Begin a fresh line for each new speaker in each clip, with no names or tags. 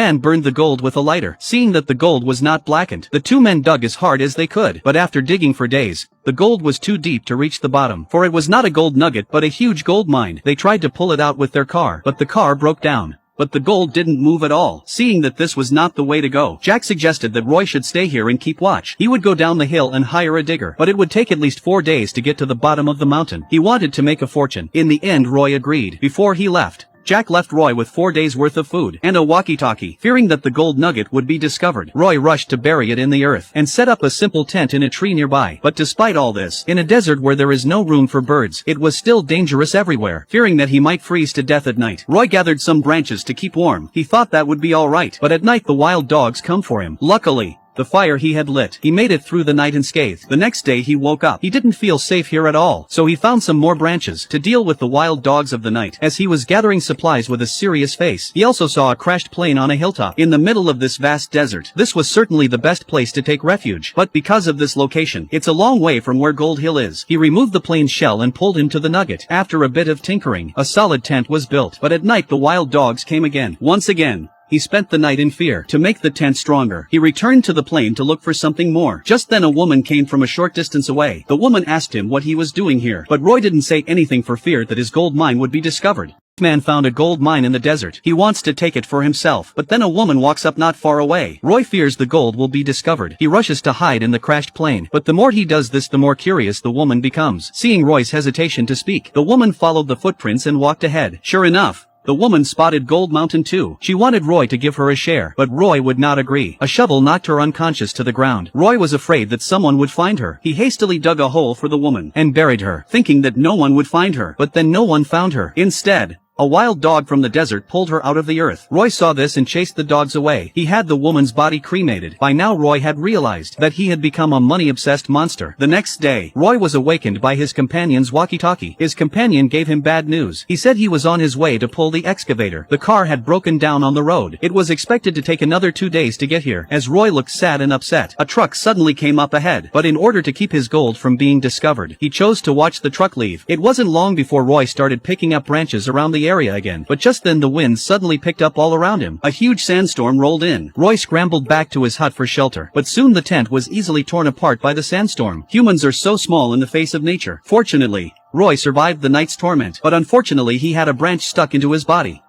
man burned the gold with a lighter. Seeing that the gold was not blackened, the two men dug as hard as they could. But after digging for days, the gold was too deep to reach the bottom, for it was not a gold nugget but a huge gold mine. They tried to pull it out with their car, but the car broke down. But the gold didn't move at all. Seeing that this was not the way to go, Jack suggested that Roy should stay here and keep watch. He would go down the hill and hire a digger, but it would take at least 4 days to get to the bottom of the mountain. He wanted to make a fortune. In the end, Roy agreed. Before he left, Jack left Roy with 4 days worth of food and a walkie-talkie. Fearing that the gold nugget would be discovered, Roy rushed to bury it in the earth and set up a simple tent in a tree nearby. But despite all this, in a desert where there is no room for birds, it was still dangerous everywhere. Fearing that he might freeze to death at night, Roy gathered some branches to keep warm. He thought that would be alright, but at night the wild dogs come for him. Luckily, the fire he had lit, he made it through the night unscathed. The next day he woke up. He didn't feel safe here at all, so he found some more branches to deal with the wild dogs of the night. As he was gathering supplies with a serious face, he also saw a crashed plane on a hilltop in the middle of this vast desert. This was certainly the best place to take refuge, but because of this location, it's a long way from where Gold Hill is. He removed the plane's shell and pulled him to the nugget. After a bit of tinkering, a solid tent was built, but at night the wild dogs came again. Once again, he spent the night in fear. To make the tent stronger, he returned to the plane to look for something more. Just then a woman came from a short distance away. The woman asked him what he was doing here, but Roy didn't say anything for fear that his gold mine would be discovered. This man found a gold mine in the desert. He wants to take it for himself, but then a woman walks up not far away. Roy fears the gold will be discovered. He rushes to hide in the crashed plane, but the more he does this, the more curious the woman becomes. Seeing Roy's hesitation to speak, the woman followed the footprints and walked ahead. Sure enough, the woman spotted Gold Mountain too. She wanted Roy to give her a share, but Roy would not agree. A shovel knocked her unconscious to the ground. Roy was afraid that someone would find her. He hastily dug a hole for the woman and buried her, thinking that no one would find her. But then no one found her. Instead, a wild dog from the desert pulled her out of the earth. Roy saw this and chased the dogs away. He had the woman's body cremated. By now Roy had realized that he had become a money-obsessed monster. The next day, Roy was awakened by his companion's walkie-talkie. His companion gave him bad news. He said he was on his way to pull the excavator. The car had broken down on the road. It was expected to take another 2 days to get here. As Roy looked sad and upset, a truck suddenly came up ahead. But in order to keep his gold from being discovered, he chose to watch the truck leave. It wasn't long before Roy started picking up branches around the area again, but just then the wind suddenly picked up all around him. A huge sandstorm rolled in. Roy scrambled back to his hut for shelter, but soon the tent was easily torn apart by the sandstorm. Humans are so small in the face of nature. Fortunately, Roy survived the night's torment, but unfortunately he had a branch stuck into his body.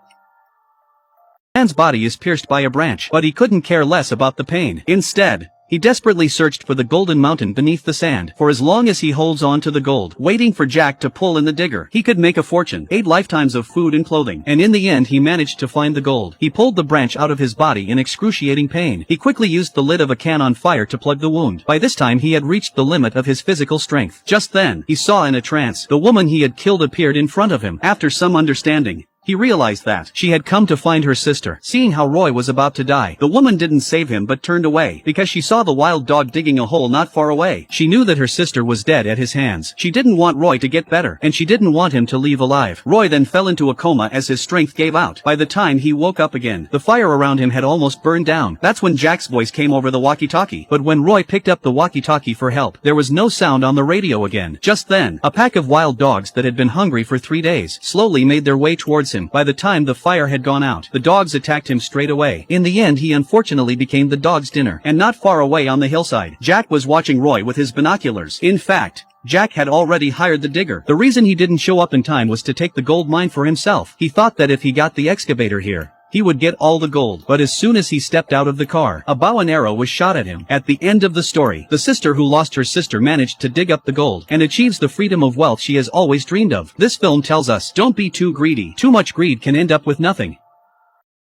The man's body is pierced by a branch, but he couldn't care less about the pain. Instead, he desperately searched for the golden mountain beneath the sand. For as long as he holds on to the gold, waiting for Jack to pull in the digger, he could make a fortune, 8 lifetimes of food and clothing. And in the end he managed to find the gold. He pulled the branch out of his body in excruciating pain. He quickly used the lid of a can on fire to plug the wound. By this time he had reached the limit of his physical strength. Just then, he saw in a trance, the woman he had killed appeared in front of him. After some understanding, he realized that she had come to find her sister. Seeing how Roy was about to die, the woman didn't save him but turned away, because she saw the wild dog digging a hole not far away. She knew that her sister was dead at his hands. She didn't want Roy to get better, and she didn't want him to leave alive. Roy then fell into a coma as his strength gave out. By the time he woke up again, the fire around him had almost burned down. That's when Jack's voice came over the walkie-talkie. But when Roy picked up the walkie-talkie for help, there was no sound on the radio again. Just then, a pack of wild dogs that had been hungry for 3 days slowly made their way towards him. By the time the fire had gone out, the dogs attacked him straight away. In the end he unfortunately became the dogs' dinner. And not far away on the hillside, Jack was watching Roy with his binoculars. In fact, Jack had already hired the digger. The reason he didn't show up in time was to take the gold mine for himself. He thought that if he got the excavator here, he would get all the gold. But as soon as he stepped out of the car, a bow and arrow was shot at him. At the end of the story, the sister who lost her sister managed to dig up the gold and achieves the freedom of wealth she has always dreamed of. This film tells us, don't be too greedy. Too much greed can end up with nothing.